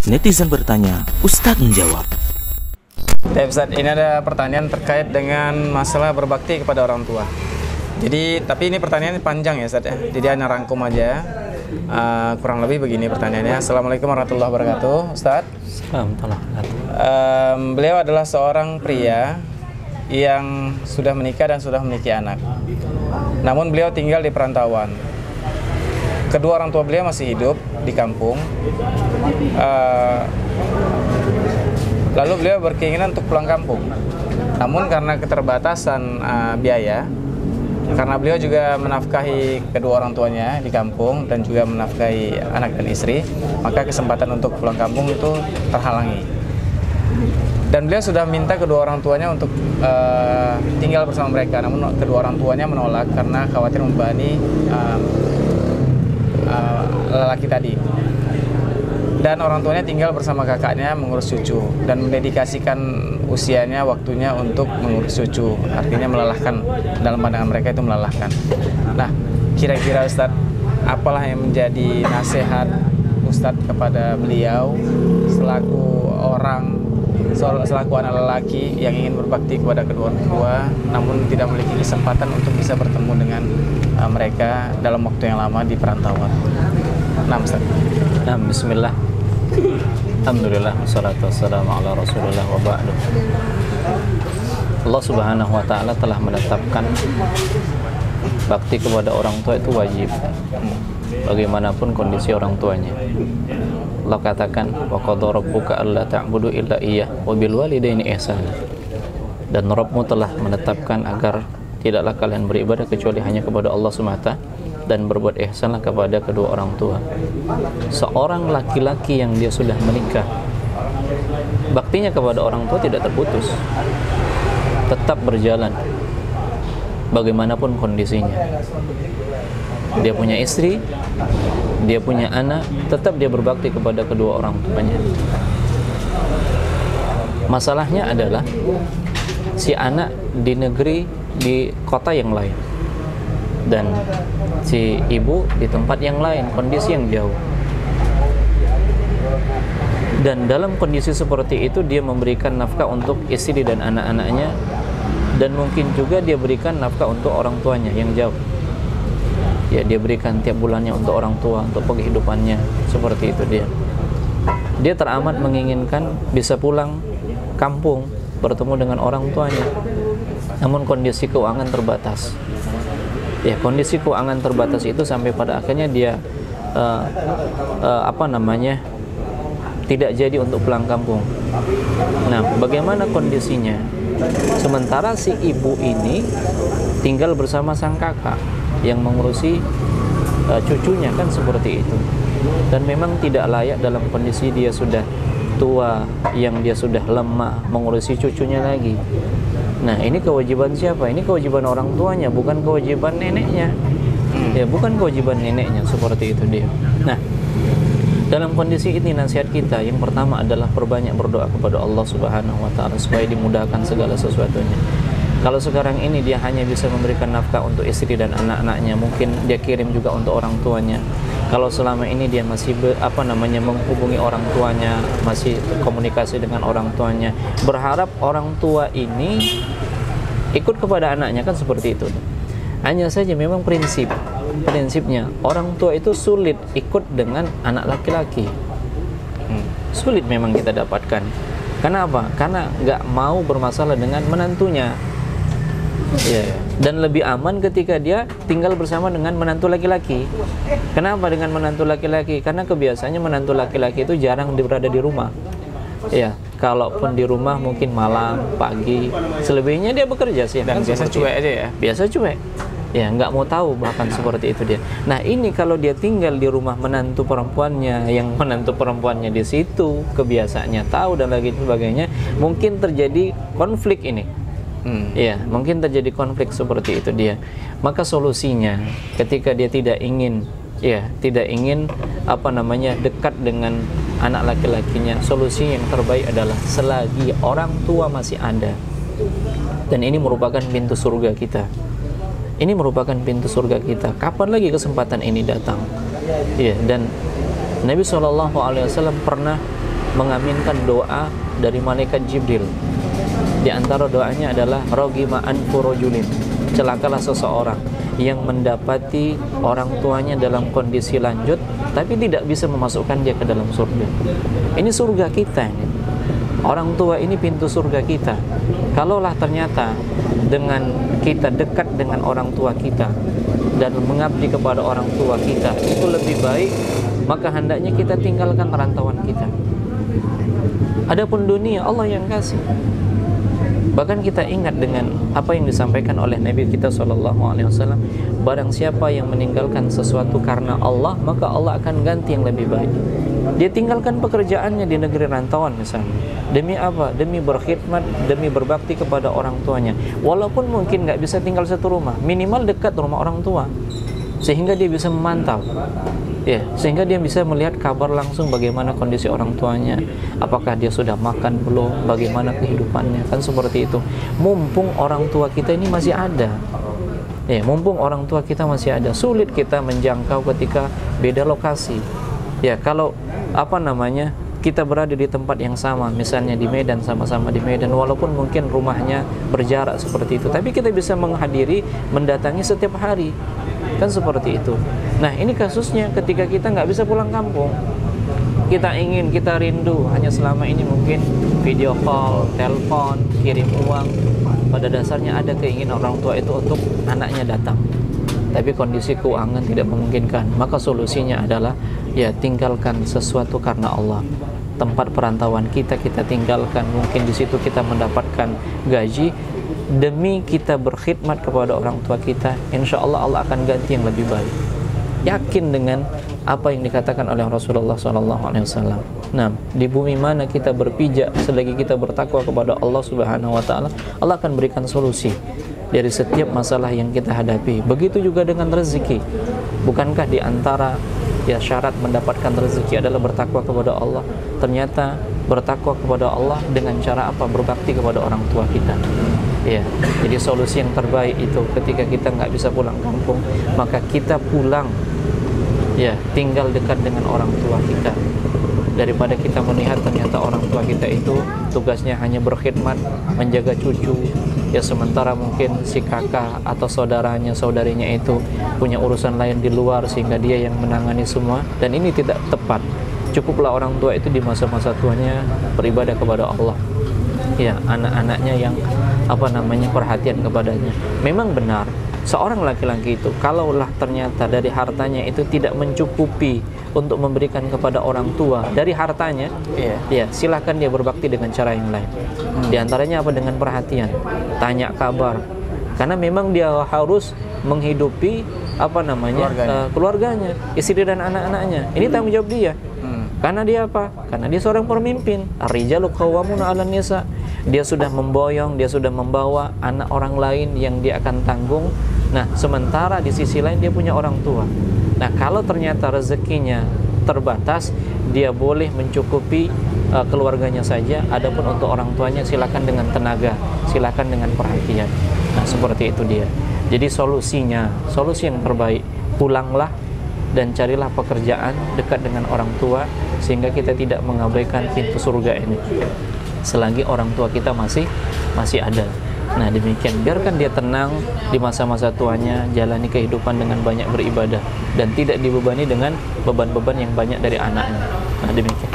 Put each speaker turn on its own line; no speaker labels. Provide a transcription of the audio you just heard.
Netizen bertanya, Ustadz menjawab.
Ya Ustadz, ini ada pertanyaan terkait dengan masalah berbakti kepada orang tua. Jadi, tapi ini pertanyaan panjang ya Ustadz ya. Jadi hanya rangkum aja. Kurang lebih begini pertanyaannya. Assalamualaikum warahmatullahi wabarakatuh, Ustadz. Beliau adalah seorang pria yang sudah menikah dan sudah memiliki anak. Namun beliau tinggal di perantauan. Kedua orang tua beliau masih hidup di kampung. Lalu beliau berkeinginan untuk pulang kampung. Namun karena keterbatasan biaya, karena beliau juga menafkahi kedua orang tuanya di kampung dan juga menafkahi anak dan istri, maka kesempatan untuk pulang kampung itu terhalangi. Dan beliau sudah minta kedua orang tuanya untuk tinggal bersama mereka, namun kedua orang tuanya menolak karena khawatir membebani lelaki tadi. Dan orang tuanya tinggal bersama kakaknya mengurus cucu dan mendedikasikan usianya, waktunya untuk mengurus cucu. Artinya melelahkan, dalam pandangan mereka itu melelahkan. Nah, kira-kira Ustadz, apalah yang menjadi nasihat Ustadz kepada beliau selaku anak lelaki yang ingin berbakti kepada kedua orang tua, namun tidak memiliki kesempatan untuk bisa bertemu dengan mereka dalam waktu yang lama di perantauan. Nah, Ustaz.
Nah, bismillah. Alhamdulillah, wassalatu wassalamu ala rasulillah wa ba'du. Allah subhanahu wa ta'ala telah menetapkan bakti kepada orang tua itu wajib, bagaimanapun kondisi orang tuanya. Allah katakan, wa qadha rabbuka alla ta'budu illa iyyah wa bil walidaini ihsana. Dan Rabbmu telah menetapkan agar tidaklah kalian beribadah kecuali hanya kepada Allah semata, dan berbuat ihsanlah kepada kedua orang tua. Seorang laki-laki yang dia sudah menikah, baktinya kepada orang tua tidak terputus, tetap berjalan bagaimanapun kondisinya. Dia punya istri, dia punya anak, tetap dia berbakti kepada kedua orang tuanya. Masalahnya adalah si anak di negeri, di kota yang lain, dan si ibu di tempat yang lain, kondisi yang jauh. Dan dalam kondisi seperti itu dia memberikan nafkah untuk istri dan anak-anaknya, dan mungkin juga dia berikan nafkah untuk orang tuanya yang jauh. Ya, dia berikan tiap bulannya untuk orang tua, untuk penghidupannya, seperti itu dia. Dia teramat menginginkan bisa pulang kampung, bertemu dengan orang tuanya. Namun kondisi keuangan terbatas. Ya, kondisi keuangan terbatas itu sampai pada akhirnya dia tidak jadi untuk pulang kampung. Nah, bagaimana kondisinya? Sementara si ibu ini tinggal bersama sang kakak yang mengurusi cucunya, kan seperti itu. Dan memang tidak layak dalam kondisi dia sudah tua, yang dia sudah lemah, mengurusi cucunya lagi. Nah, ini kewajiban siapa? Ini kewajiban orang tuanya, bukan kewajiban neneknya. Ya, bukan kewajiban neneknya, seperti itu dia. Nah, dalam kondisi ini nasihat kita yang pertama adalah perbanyak berdoa kepada Allah Subhanahu wa ta'ala supaya dimudahkan segala sesuatunya. Kalau sekarang ini dia hanya bisa memberikan nafkah untuk istri dan anak-anaknya, mungkin dia kirim juga untuk orang tuanya. Kalau selama ini dia masih menghubungi orang tuanya, masih komunikasi dengan orang tuanya, berharap orang tua ini ikut kepada anaknya, kan seperti itu. Hanya saja memang prinsipnya orang tua itu sulit ikut dengan anak laki-laki. Sulit memang kita dapatkan. Kenapa? Karena nggak mau bermasalah dengan menantunya. Ya, dan lebih aman ketika dia tinggal bersama dengan menantu laki-laki. Kenapa dengan menantu laki-laki? Karena kebiasaannya menantu laki-laki itu jarang berada di rumah. Ya, kalaupun di rumah mungkin malam, pagi, selebihnya dia bekerja sih.
Dan
kan
biasa cuek aja ya.
Biasa cuek. Ya, nggak mau tahu bahkan seperti itu dia. Nah, ini kalau dia tinggal di rumah menantu perempuannya, yang menantu perempuannya di situ, kebiasaannya tahu dan lagi sebagainya, mungkin terjadi konflik ini. Ya, mungkin terjadi konflik seperti itu dia. Maka solusinya ketika dia tidak ingin dekat dengan anak laki-lakinya, solusi yang terbaik adalah selagi orang tua masih ada. Dan ini merupakan pintu surga kita. Ini merupakan pintu surga kita. Kapan lagi kesempatan ini datang? Ya, dan Nabi SAW pernah mengaminkan doa dari malaikat Jibril. Di antara doanya adalah rogima anfu rajulin, celakalah seseorang yang mendapati orang tuanya dalam kondisi lanjut tapi tidak bisa memasukkan dia ke dalam surga. Ini surga kita ini. Orang tua ini pintu surga kita. Kalaulah ternyata dengan kita dekat dengan orang tua kita dan mengabdi kepada orang tua kita itu lebih baik, maka hendaknya kita tinggalkan rantauan kita. Adapun dunia Allah yang kasih. Bahkan kita ingat dengan apa yang disampaikan oleh Nabi kita SAW, barang siapa yang meninggalkan sesuatu karena Allah, maka Allah akan ganti yang lebih baik. Dia tinggalkan pekerjaannya di negeri rantauan misalnya. Demi apa? Demi berkhidmat, demi berbakti kepada orang tuanya. Walaupun mungkin nggak bisa tinggal satu rumah, minimal dekat rumah orang tua, sehingga dia bisa memantau. Ya, sehingga dia bisa melihat kabar langsung bagaimana kondisi orang tuanya, apakah dia sudah makan belum, bagaimana kehidupannya, kan seperti itu. Mumpung orang tua kita ini masih ada, ya, mumpung orang tua kita masih ada, sulit kita menjangkau ketika beda lokasi. Ya, kalau kita berada di tempat yang sama, misalnya di Medan, sama-sama di Medan, walaupun mungkin rumahnya berjarak seperti itu, tapi kita bisa menghadiri, mendatangi setiap hari, kan seperti itu. Nah, ini kasusnya ketika kita nggak bisa pulang kampung, kita rindu, hanya selama ini mungkin video call, telepon, kirim uang. Pada dasarnya ada keinginan orang tua itu untuk anaknya datang, tapi kondisi keuangan tidak memungkinkan. Maka solusinya adalah ya tinggalkan sesuatu karena Allah. Tempat perantauan kita tinggalkan, mungkin di situ kita mendapatkan gaji, demi kita berkhidmat kepada orang tua kita. Insya Allah Allah akan ganti yang lebih baik. Yakin dengan apa yang dikatakan oleh Rasulullah SAW. Nah, di bumi mana kita berpijak, selagi kita bertakwa kepada Allah Subhanahu Wa Taala, Allah akan berikan solusi dari setiap masalah yang kita hadapi. Begitu juga dengan rezeki. Bukankah di antara syarat mendapatkan rezeki adalah bertakwa kepada Allah? Ternyata bertakwa kepada Allah dengan cara apa? Berbakti kepada orang tua kita. Ya, jadi solusi yang terbaik itu ketika kita nggak bisa pulang kampung, maka kita pulang, ya, tinggal dekat dengan orang tua kita, daripada kita melihat ternyata orang tua kita itu tugasnya hanya berkhidmat, menjaga cucu, ya, sementara mungkin si kakak atau saudarinya itu punya urusan lain di luar, sehingga dia yang menangani semua, dan ini tidak tepat. Cukuplah orang tua itu di masa-masa tuanya beribadah kepada Allah, ya, anak-anaknya yang perhatian kepadanya. Memang benar, seorang laki-laki itu kalaulah ternyata dari hartanya itu tidak mencukupi untuk memberikan kepada orang tua dari hartanya, ya, silakan dia berbakti dengan cara yang lain. Di antaranya apa? Dengan perhatian, tanya kabar, karena memang dia harus menghidupi keluarganya, istri dan anak-anaknya. Ini tanggung jawab dia. Karena dia apa? Karena dia seorang pemimpin. Ar-rijalu qawwamuna 'alan nisa. Dia sudah memboyong, dia sudah membawa anak orang lain yang dia akan tanggung. Nah, sementara di sisi lain dia punya orang tua. Nah, kalau ternyata rezekinya terbatas, dia boleh mencukupi keluarganya saja. Adapun untuk orang tuanya silakan dengan tenaga, silakan dengan perhatian. Nah, seperti itu dia. Jadi solusi yang terbaik, pulanglah dan carilah pekerjaan dekat dengan orang tua, sehingga kita tidak mengabaikan pintu surga ini selagi orang tua kita masih ada. Nah, demikian, biarkan dia tenang di masa-masa tuanya, jalani kehidupan dengan banyak beribadah dan tidak dibebani dengan beban-beban yang banyak dari anaknya. Nah, demikian.